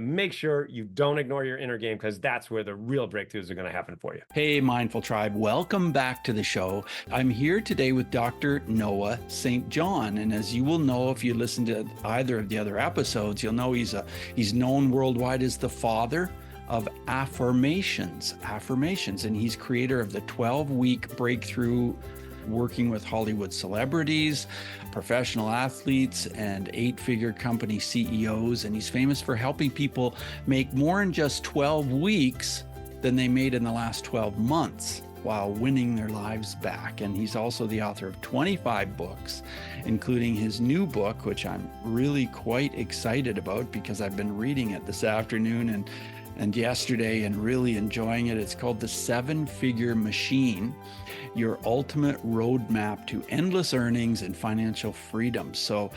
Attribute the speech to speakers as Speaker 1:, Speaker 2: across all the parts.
Speaker 1: Make sure you don't ignore your inner game because that's where the real breakthroughs are going to happen for you.
Speaker 2: Hey, Mindful Tribe, welcome back to the show. I'm here today with Dr. Noah St. John. And as you will know, if you listen to either of the other episodes, you'll know he's known worldwide as the father of Afformations, and he's creator of the 12-week breakthrough working with Hollywood celebrities, professional athletes, and 8-figure company CEOs. And he's famous for helping people make more in just 12 weeks than they made in the last 12 months while winning their lives back. And he's also the author of 25 books, including his new book, which I'm really quite excited about because I've been reading it this afternoon and yesterday and really enjoying it. It's called The 7-Figure Machine: Your Ultimate Roadmap to Endless Earnings and Financial Freedom. So,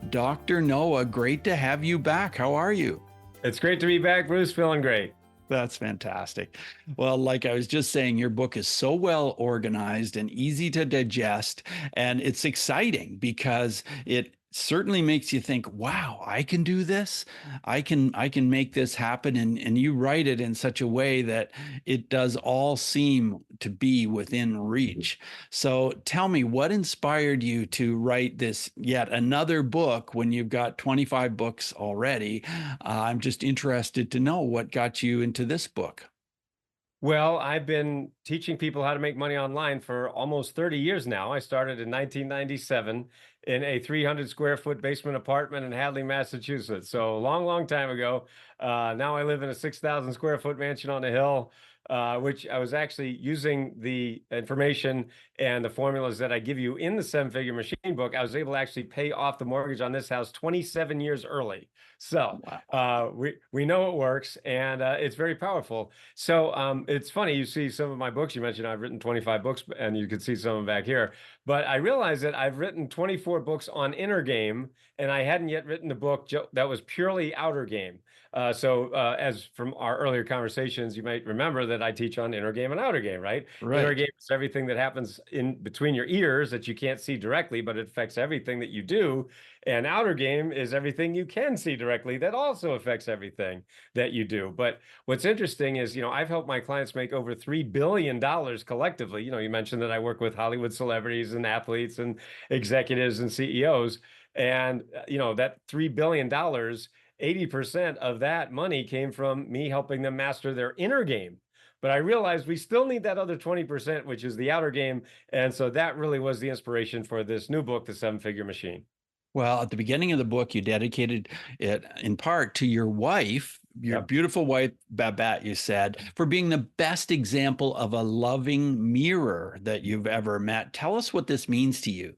Speaker 2: Dr. Noah, great to have you back. How are you?
Speaker 1: It's great to be back, Bruce. Feeling great.
Speaker 2: That's fantastic. Well, like I was just saying, your book is so well organized and easy to digest, and it's exciting because it certainly makes you think, wow, I can do this. I can make this happen. And you write it in such a way that it does all seem to be within reach. So tell me, what inspired you to write this yet another book when you've got 25 books already? I'm just interested to know what got you into this book.
Speaker 1: Well, I've been teaching people how to make money online for almost 30 years now. I started in 1997 in a 300 square foot basement apartment in Hadley, Massachusetts. So a long, long time ago. Now I live in a 6,000 square foot mansion on a hill, which I was actually using the information and the formulas that I give you in the 7-Figure Machine book. I was able to actually pay off the mortgage on this house 27 years early. So
Speaker 2: Wow.
Speaker 1: we know it works, and it's very powerful. So it's funny, you see some of my books. You mentioned I've written 25 books, and you can see some of them back here. But I realized that I've written 24 books on inner game, and I hadn't yet written a book that was purely outer game. As from our earlier conversations, you might remember that I teach on inner game and outer game, right? Inner
Speaker 2: Right.
Speaker 1: game is everything that happens in between your ears that you can't see directly, but it affects everything that you do. And outer game is everything you can see directly that also affects everything that you do. But what's interesting is, I've helped my clients make over $3 billion collectively. You mentioned that I work with Hollywood celebrities and athletes and executives and CEOs. And, that $3 billion, 80% of that money came from me helping them master their inner game. But I realized we still need that other 20%, which is the outer game. And so that really was the inspiration for this new book, The 7-Figure Machine.
Speaker 2: Well, at the beginning of the book, you dedicated it in part to your wife, your
Speaker 1: Yep.
Speaker 2: beautiful wife, Babette, you said, for being the best example of a loving mirror that you've ever met. Tell us what this means to you.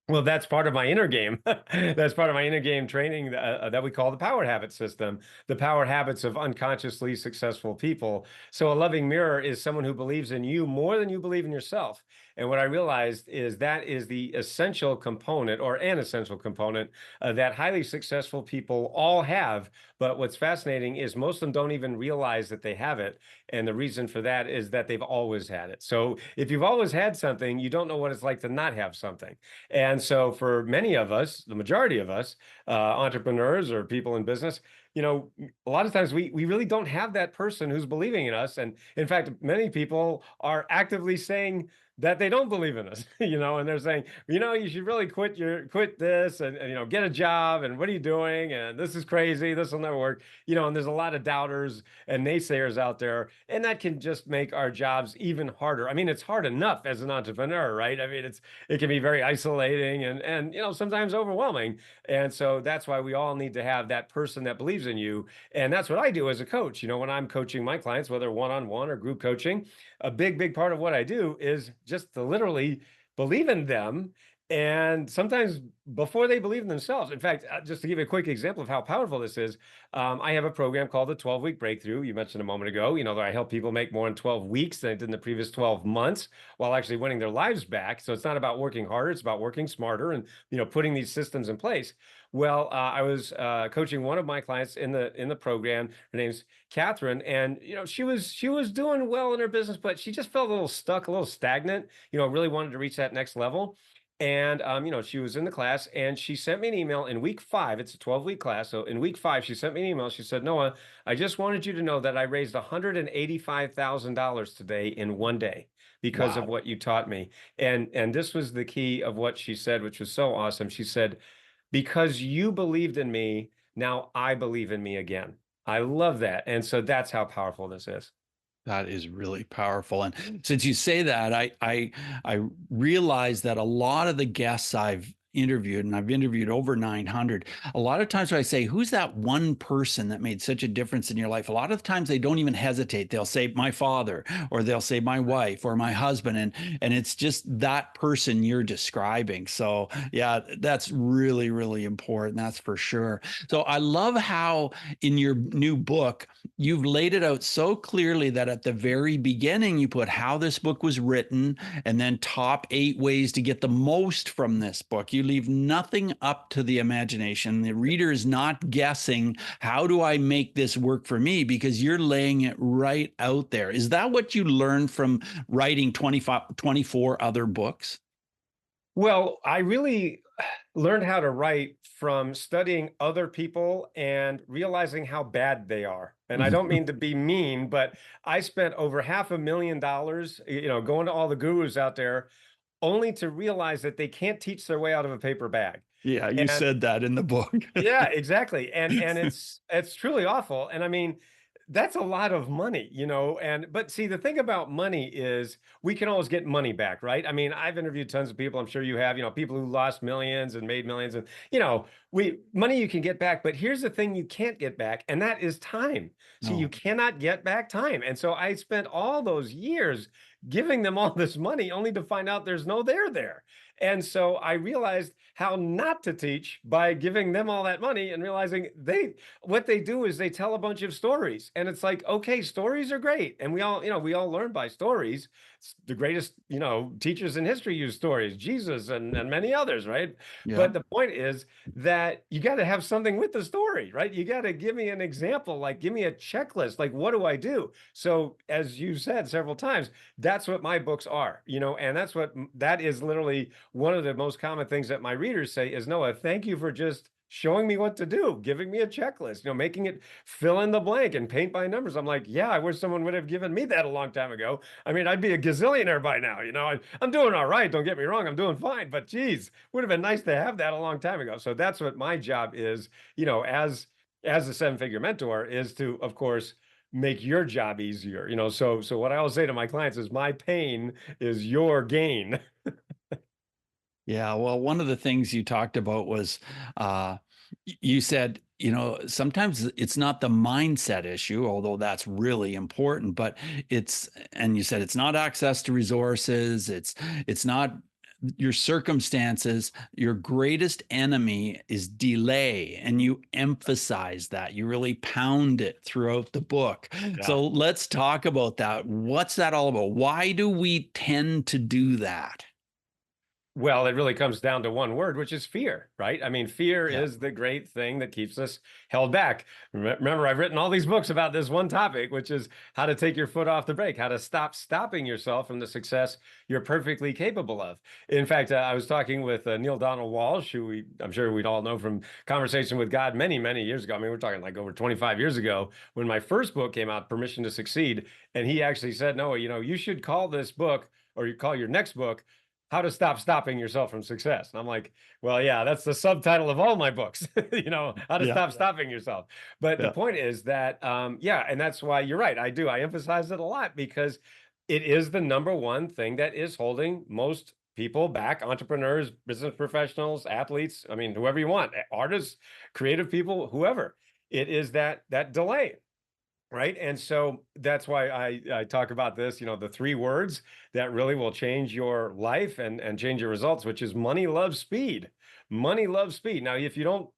Speaker 1: Well, that's part of my inner game. That's part of my inner game training that we call the power habit system, the power habits of unconsciously successful people. So a loving mirror is someone who believes in you more than you believe in yourself. And what I realized is that is the essential component, or an essential component, that highly successful people all have. But what's fascinating is most of them don't even realize that they have it. And the reason for that is that they've always had it. So if you've always had something, you don't know what it's like to not have something. And so for many of us, the majority of us, entrepreneurs or people in business, a lot of times we really don't have that person who's believing in us. And in fact, many people are actively saying that they don't believe in us, and they're saying, you should really quit this and get a job. And what are you doing? And this is crazy. This will never work. And there's a lot of doubters and naysayers out there. And that can just make our jobs even harder. I mean, it's hard enough as an entrepreneur, right? I mean, it can be very isolating and sometimes overwhelming. And so that's why we all need to have that person that believes in you. And that's what I do as a coach. When I'm coaching my clients, whether one-on-one or group coaching, a big part of what I do is just to literally believe in them. And sometimes before they believe in themselves. In fact, just to give you a quick example of how powerful this is, I have a program called the 12-week Breakthrough. You mentioned a moment ago, that I help people make more in 12 weeks than I did in the previous 12 months while actually winning their lives back. So it's not about working harder. It's about working smarter and, putting these systems in place. Well, I was coaching one of my clients in the program. Her name's Catherine, and she was doing well in her business, but she just felt a little stuck, a little stagnant. Really wanted to reach that next level. And she was in the class and she sent me an email in week 5. It's a 12-week class. So in week 5, she sent me an email. She said, Noah, I just wanted you to know that I raised $185,000 today in one day because of
Speaker 2: Wow.
Speaker 1: what you taught me. And this was the key of what she said, which was so awesome. She said, because you believed in me, now I believe in me again. I love that. And so that's how powerful this is.
Speaker 2: That is really powerful. And since you say that, I realize that a lot of the guests I've interviewed, and I've interviewed over 900, a lot of times when I say, who's that one person that made such a difference in your life? A lot of times they don't even hesitate. They'll say my father, or they'll say my wife or my husband. And it's just that person you're describing. So yeah, that's really, really important. That's for sure. So I love how in your new book, you've laid it out so clearly that at the very beginning, you put how this book was written and then top 8 ways to get the most from this book. You leave nothing up to the imagination. The reader is not guessing, how do I make this work for me? Because you're laying it right out there. Is that what you learned from writing 24 other books?
Speaker 1: Well, I really learned how to write from studying other people and realizing how bad they are. And I don't mean to be mean, but I spent over $500,000, going to all the gurus out there only to realize that they can't teach their way out of a paper bag.
Speaker 2: Yeah, you
Speaker 1: And
Speaker 2: said that in the book.
Speaker 1: yeah, exactly. And it's truly awful. And I mean, that's a lot of money, and but see, the thing about money is we can always get money back, right? I mean, I've interviewed tons of people, I'm sure you have, people who lost millions and made millions, and we money you can get back, but here's the thing you can't get back, and that is time. See, you
Speaker 2: No.
Speaker 1: cannot get back time. And so I spent all those years giving them all this money only to find out there's no there. And so I realized how not to teach by giving them all that money and realizing what they do is they tell a bunch of stories. And it's like, okay, stories are great. And we all learn by stories. The greatest, teachers in history use stories, Jesus and many others, right?
Speaker 2: Yeah.
Speaker 1: But the point is that you got to have something with the story, right? You got to give me an example, like give me a checklist, like what do I do? So as you said several times, that's what my books are, and that is literally one of the most common things that my readers say is, Noah, thank you for just showing me what to do, giving me a checklist, making it fill in the blank and paint by numbers. I'm like, yeah, I wish someone would have given me that a long time ago. I mean, I'd be a gazillionaire by now. I'm doing all right. Don't get me wrong. I'm doing fine. But geez, would have been nice to have that a long time ago. So that's what my job is, as a 7-figure mentor, is to, of course, make your job easier. So what I always say to my clients is my pain is your gain.
Speaker 2: Yeah, well, one of the things you talked about was you said, sometimes it's not the mindset issue, although that's really important, but and you said it's not access to resources, it's not your circumstances. Your greatest enemy is delay, and you emphasize that. You really pound it throughout the book.
Speaker 1: Yeah.
Speaker 2: So let's talk about that. What's that all about? Why do we tend to do that?
Speaker 1: Well, it really comes down to one word, which is fear, right? I mean, fear
Speaker 2: Yeah.
Speaker 1: is the great thing that keeps us held back. Remember, I've written all these books about this one topic, which is how to take your foot off the brake, how to stop stopping yourself from the success you're perfectly capable of. In fact, I was talking with Neil Donald Walsh, who I'm sure we'd all know from Conversation with God many, many years ago. I mean, we're talking like over 25 years ago when my first book came out, Permission to Succeed. And he actually said, Noah, you should call this book, or you call your next book, How to Stop Stopping Yourself from Success. And I'm like, well, yeah, that's the subtitle of all my books, how to
Speaker 2: Yeah.
Speaker 1: stop stopping yourself. But the
Speaker 2: Yeah.
Speaker 1: point is that, yeah, and that's why you're right. I emphasize it a lot because it is the number one thing that is holding most people back, entrepreneurs, business professionals, athletes, I mean, whoever you want, artists, creative people, whoever. It is that delay. Right. And so that's why I talk about this, the 3 words that really will change your life and change your results, which is money loves speed. Money loves speed. Now, if you don't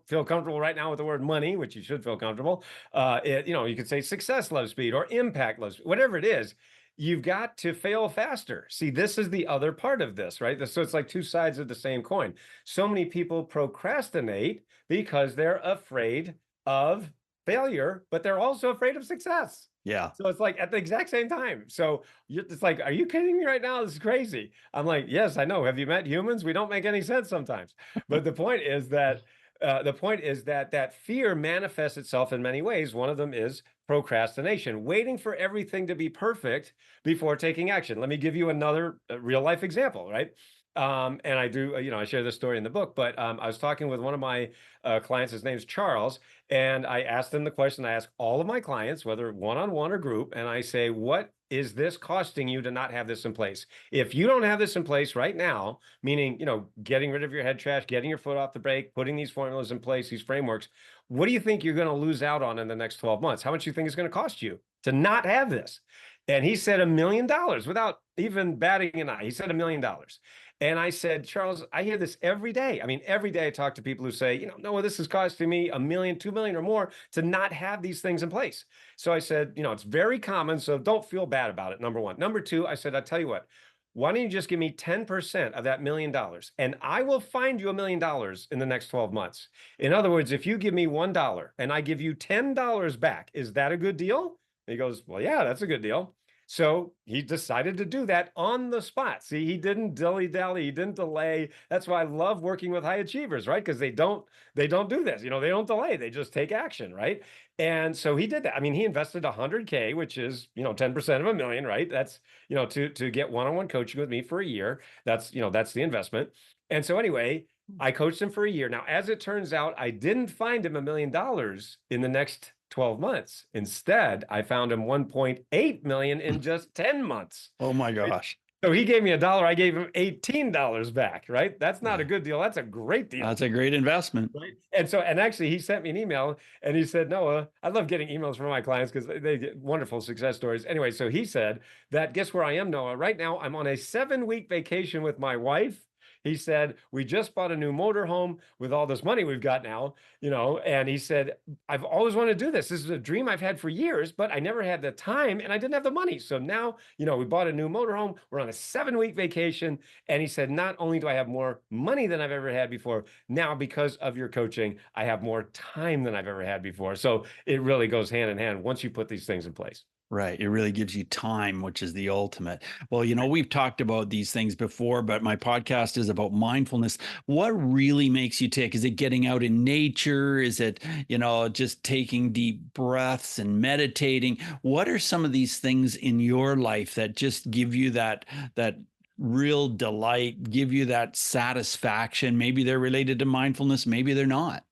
Speaker 1: feel comfortable right now with the word money, which you should feel comfortable, you could say success loves speed or impact loves, whatever it is, you've got to fail faster. See, this is the other part of this, right? So it's like 2 sides of the same coin. So many people procrastinate because they're afraid of failure, but they're also afraid of success.
Speaker 2: Yeah.
Speaker 1: So it's like at the exact same time. So it's like, are you kidding me right now? This is crazy. I'm like, yes, I know. Have you met humans? We don't make any sense sometimes. But the point is that that fear manifests itself in many ways. One of them is procrastination, waiting for everything to be perfect before taking action. Let me give you another real life example, right? And I do, I share this story in the book, but I was talking with one of my clients. His name's Charles, and I asked him the question I ask all of my clients, whether one-on-one or group, and I say, what is this costing you to not have this in place? If you don't have this in place right now, meaning, getting rid of your head trash, getting your foot off the brake, putting these formulas in place, these frameworks, what do you think you're going to lose out on in the next 12 months? How much do you think it's going to cost you to not have this? And he said $1 million without even batting an eye. He said $1 million. And I said, Charles, I hear this every day. I mean, every day I talk to people who say, Noah, this is costing me $1 million, $2 million or more to not have these things in place. So I said, it's very common. So don't feel bad about it. Number one. Number two, I said, I'll tell you what, why don't you just give me 10% of that $1 million and I will find you $1 million in the next 12 months. In other words, if you give me $1 and I give you $10 back, is that a good deal? And he goes, well, yeah, that's a good deal. So he decided to do that on the spot. See, he didn't dilly-dally, he didn't delay. That's why I love working with high achievers, right? Because they don't do this, they don't delay, they just take action, right? And so he did that. I mean, he invested 100K, which is, 10% of $1 million, right? That's, to get one-on-one coaching with me for a year. That's the investment. And so anyway, I coached him for a year. Now, as it turns out, I didn't find him $1 million in the next 12 months. Instead, I found him 1.8 million in just 10 months.
Speaker 2: Oh my gosh.
Speaker 1: So he gave me $1, I gave him $18 back, right? That's not a good deal. That's a great deal.
Speaker 2: That's a great investment.
Speaker 1: Right. And actually he sent me an email and he said, Noah, I love getting emails from my clients because they get wonderful success stories. Anyway, so he said that, guess where I am, Noah? Right now, I'm on a 7-week vacation with my wife. He said, we just bought a new motorhome with all this money we've got now, and he said, I've always wanted to do this. This is a dream I've had for years, but I never had the time and I didn't have the money. So now, we bought a new motorhome. We're on a 7-week vacation. And he said, not only do I have more money than I've ever had before, now because of your coaching, I have more time than I've ever had before. So it really goes hand in hand once you put these things in place.
Speaker 2: Right. It really gives you time, which is the ultimate. Well, we've talked about these things before, but my podcast is about mindfulness. What really makes you tick? Is it getting out in nature? Is it, just taking deep breaths and meditating? What are some of these things in your life that just give you that real delight, give you that satisfaction? Maybe they're related to mindfulness, maybe they're not.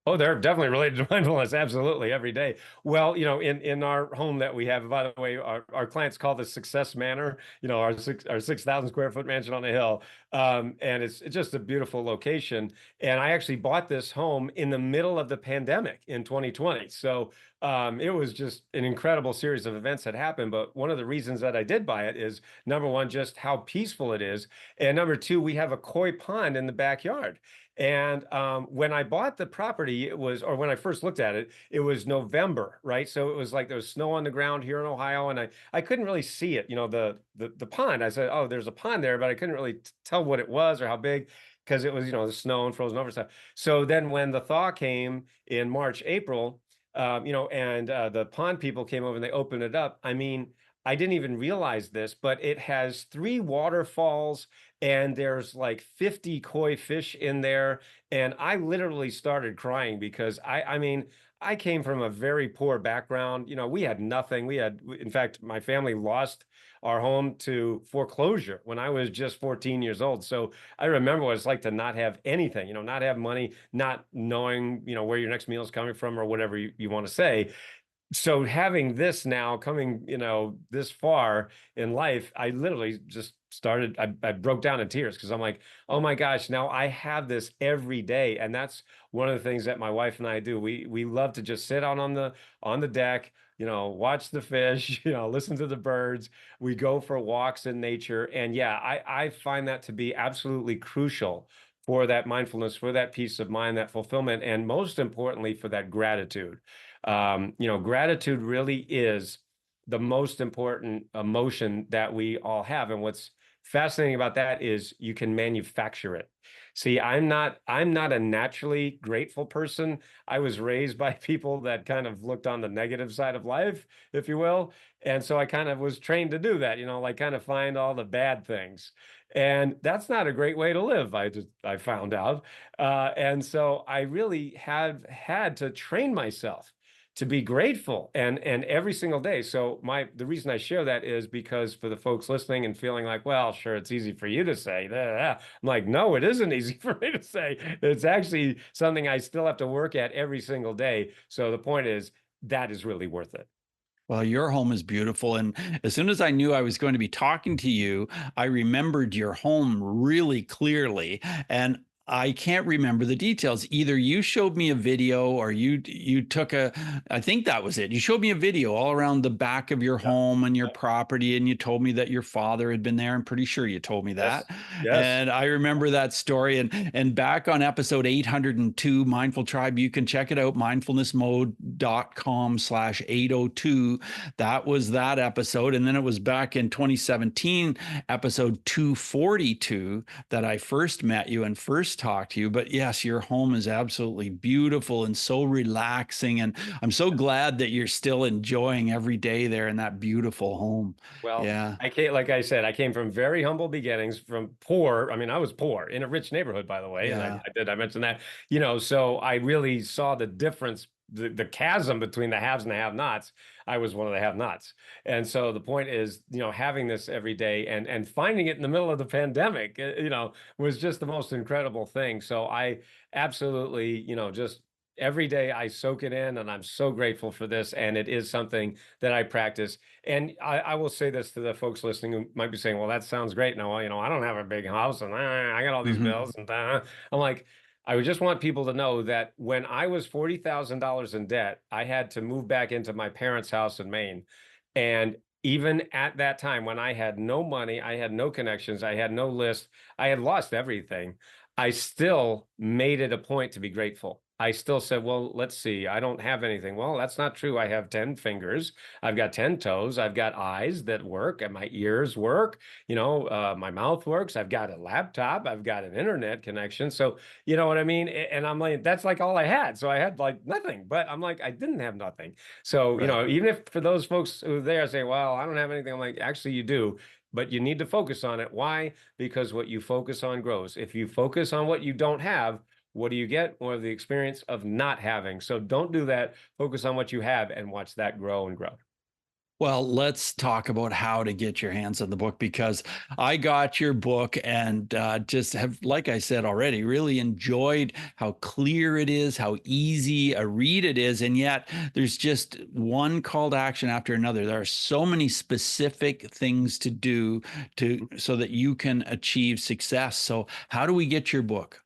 Speaker 1: Oh, they're definitely related to mindfulness. Absolutely, every day. Well, in our home that we have, by the way, our clients call this Success Manor. Our 6,000 square foot mansion on a hill, and it's just a beautiful location. And I actually bought this home in the middle of the pandemic in 2020. So it was just an incredible series of events that happened. But one of the reasons that I did buy it is, number one, just how peaceful it is, and number two, we have a koi pond in the backyard. And when I bought the property, or when I first looked at it, it was November, right? So it was like there was snow on the ground here in Ohio, and I couldn't really see it, the pond. I said, oh, there's a pond there, but I couldn't really tell what it was or how big, because it was, the snow and frozen over stuff. So then when the thaw came in March, April, and the pond people came over and they opened it up. I mean, I didn't even realize this, but it has 3 waterfalls and there's like 50 koi fish in there. And I literally started crying because I mean, I came from a very poor background. We had nothing. In fact, my family lost our home to foreclosure when I was just 14 years old. So I remember what it's like to not have anything, not have money, not knowing, where your next meal is coming from or whatever you want to say. So having this now coming, this far in life, I literally just started, I broke down in tears because I'm like, oh my gosh, now I have this every day. And that's one of the things that my wife and I do. We love to just sit out on the deck, watch the fish, listen to the birds. We go for walks in nature. And yeah, I find that to be absolutely crucial for that mindfulness, for that peace of mind, that fulfillment, and most importantly, for that gratitude. Gratitude really is the most important emotion that we all have. And what's fascinating about that is you can manufacture it. See, I'm not a naturally grateful person. I was raised by people that kind of looked on the negative side of life, if you will. And so I kind of was trained to do that, like kind of find all the bad things. And that's not a great way to live. I found out. And so I really have had to train myself to be grateful and every single day. So the reason I share that is because for the folks listening and feeling like, well, sure, it's easy for you to say that. I'm like, no, it isn't easy for me to say. It's actually something I still have to work at every single day. So the point is that is really worth it.
Speaker 2: Well, your home is beautiful. And as soon as I knew I was going to be talking to you, I remembered your home really clearly. And I can't remember the details. Either you showed me a video or you took a, I think that was it. You showed me a video all around the back of your
Speaker 1: Yep.
Speaker 2: home and your
Speaker 1: Yep.
Speaker 2: property, and you told me that your father had been there. I'm pretty sure you told me that.
Speaker 1: Yes. Yes.
Speaker 2: And I remember that story. And back on episode 802, Mindful Tribe, you can check it out, mindfulnessmode.com/802. That was that episode. And then it was back in 2017, episode 242, that I first met you and first talked to you. But yes, your home is absolutely beautiful and so relaxing. And I'm so glad that you're still enjoying every day there in that beautiful home.
Speaker 1: Well,
Speaker 2: Yeah.
Speaker 1: like I said, I came from very humble beginnings, from poor. I mean, I was poor in a rich neighborhood, by the way, and
Speaker 2: Yeah.
Speaker 1: I mentioned that, so I really saw the difference, the chasm between the haves and the have-nots. I was one of the have-nots, and so the point is, having this every day and finding it in the middle of the pandemic, was just the most incredible thing. So I absolutely, just every day I soak it in, and I'm so grateful for this, and it is something that I practice. And I will say this to the folks listening who might be saying, well, that sounds great. No, I don't have a big house and I got all these
Speaker 2: Hmm.
Speaker 1: bills. And I'm like, I would just want people to know that when I was $40,000 in debt, I had to move back into my parents' house in Maine. And even at that time, when I had no money, I had no connections, I had no list, I had lost everything, I still made it a point to be grateful. I still said, well, let's see, I don't have anything. Well, that's not true. I have 10 fingers. I've got 10 toes. I've got eyes that work and my ears work. My mouth works. I've got a laptop. I've got an internet connection. So, you know what I mean? And I'm like, that's like all I had. So I had like nothing, but I'm like, I didn't have nothing. So,
Speaker 2: Right.
Speaker 1: even if for those folks who are there say, well, I don't have anything, I'm like, actually, you do. But you need to focus on it. Why? Because what you focus on grows. If you focus on what you don't have, what do you get? More of the experience of not having. So don't do that. Focus on what you have and watch that grow and grow.
Speaker 2: Well, let's talk about how to get your hands on the book, because I got your book and just have, like I said already, really enjoyed how clear it is, how easy a read it is. And yet there's just one call to action after another. There are so many specific things to do so that you can achieve success. So how do we get your book?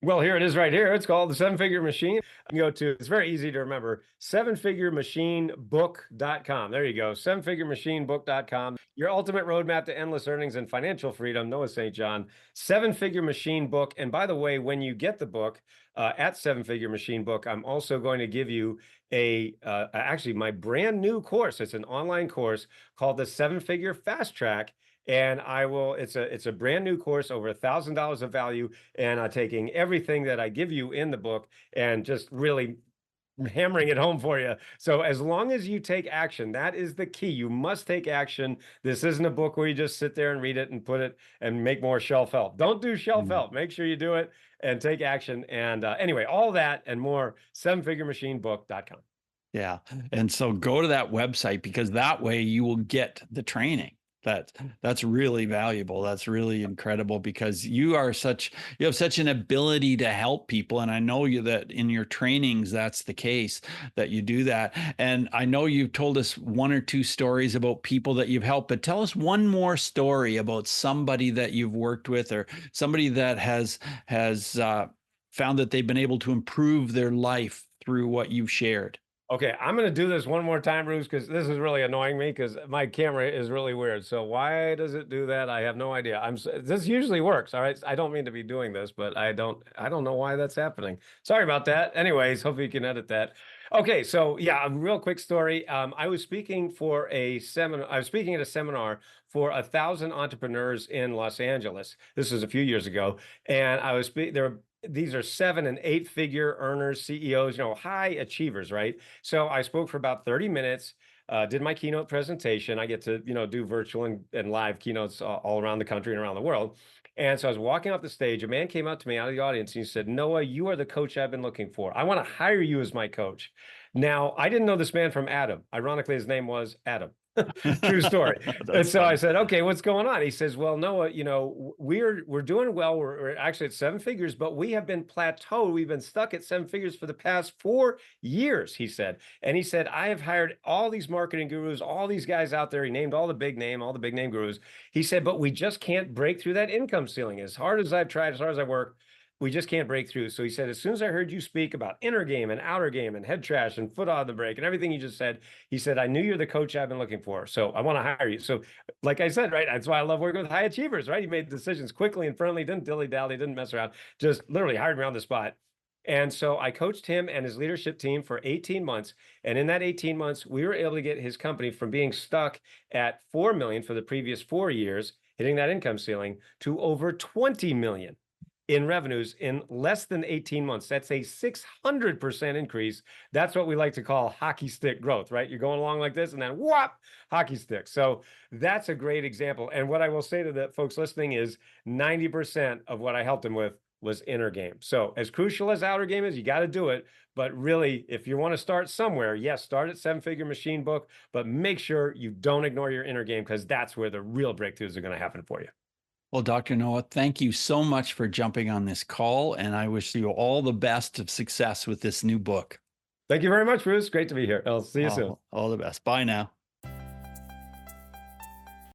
Speaker 1: Well, here it is right here. It's called The Seven Figure Machine. You can go to, it's very easy to remember, sevenfiguremachinebook.com. There you go, sevenfiguremachinebook.com. Your ultimate roadmap to endless earnings and financial freedom. Noah St. John, Seven Figure Machine Book. And by the way, when you get the book at Seven Figure Machine Book, I'm also going to give you actually my brand new course. It's an online course called the Seven Figure Fast Track. And it's a brand new course, over $1,000 of value, and taking everything that I give you in the book and just really hammering it home for you. So as long as you take action, that is the key. You must take action. This isn't a book where you just sit there and read it and put it and make more shelf help. Don't do shelf
Speaker 2: Mm.
Speaker 1: help. Make sure you do it and take action. And anyway, all that and more, sevenfiguremachinebook.com.
Speaker 2: Yeah. And so go to that website, because that way you will get the training. That that's really valuable. That's really incredible, because you have such an ability to help people. And I know you that in your trainings, that's the case, that you do that. And I know you've told us one or two stories about people that you've helped, but tell us one more story about somebody that you've worked with, or somebody that has found that they've been able to improve their life through what you've shared.
Speaker 1: Okay, I'm going to do this one more time, Bruce, because this is really annoying me because my camera is really weird. So why does it do that? I have no idea. This usually works. All right. I don't mean to be doing this, but I don't know why that's happening. Sorry about that. Anyways, hopefully you can edit that. Okay, so yeah, a real quick story. I was speaking for a seminar. I was speaking at a seminar for 1,000 entrepreneurs in Los Angeles. This was a few years ago, and I was speaking. These are 7 and 8 figure earners, CEOs, high achievers, right? So I spoke for about 30 minutes. Did my keynote presentation. I get to, do virtual and live keynotes all around the country and around the world. And so I was walking off the stage. A man came up to me out of the audience and he said, "Noah, you are the coach I've been looking for. I want to hire you as my coach." Now, I didn't know this man from Adam. Ironically, his name was Adam. True story. And
Speaker 2: That's
Speaker 1: so I
Speaker 2: funny.
Speaker 1: said, "Okay, what's going on?" He says, "Well, Noah, we're doing well. We're actually at 7 figures, but we have been plateaued. We've been stuck at 7 figures for the past 4 years," he said. And he said, "I have hired all these marketing gurus, all these guys out there." He named all the big name gurus. He said, "But we just can't break through that income ceiling. As hard as I've tried, as hard as I work, we just can't break through." So he said, "As soon as I heard you speak about inner game and outer game and head trash and foot on the brake and everything you just said," he said, "I knew you're the coach I've been looking for. So I want to hire you." So, like I said, right, that's why I love working with high achievers, right? He made decisions quickly and firmly, didn't dilly dally, didn't mess around, just literally hired me on the spot. And so I coached him and his leadership team for 18 months. And in that 18 months, we were able to get his company from being stuck at 4 million for the previous 4 years, hitting that income ceiling, to over 20 million in revenues in less than 18 months. That's a 600% increase. That's what we like to call hockey stick growth, right? You're going along like this and then whop, hockey stick. So that's a great example. And what I will say to the folks listening is 90% of what I helped him with was inner game. So as crucial as outer game is, you got to do it. But really, if you want to start somewhere, yes, start at 7 Figure Machine Book, but make sure you don't ignore your inner game, because that's where the real breakthroughs are going to happen for you.
Speaker 2: Well, Dr. Noah, thank you so much for jumping on this call, and I wish you all the best of success with this new book.
Speaker 1: Thank you very much, Bruce. Great to be here. I'll see you soon.
Speaker 2: All the best. Bye now.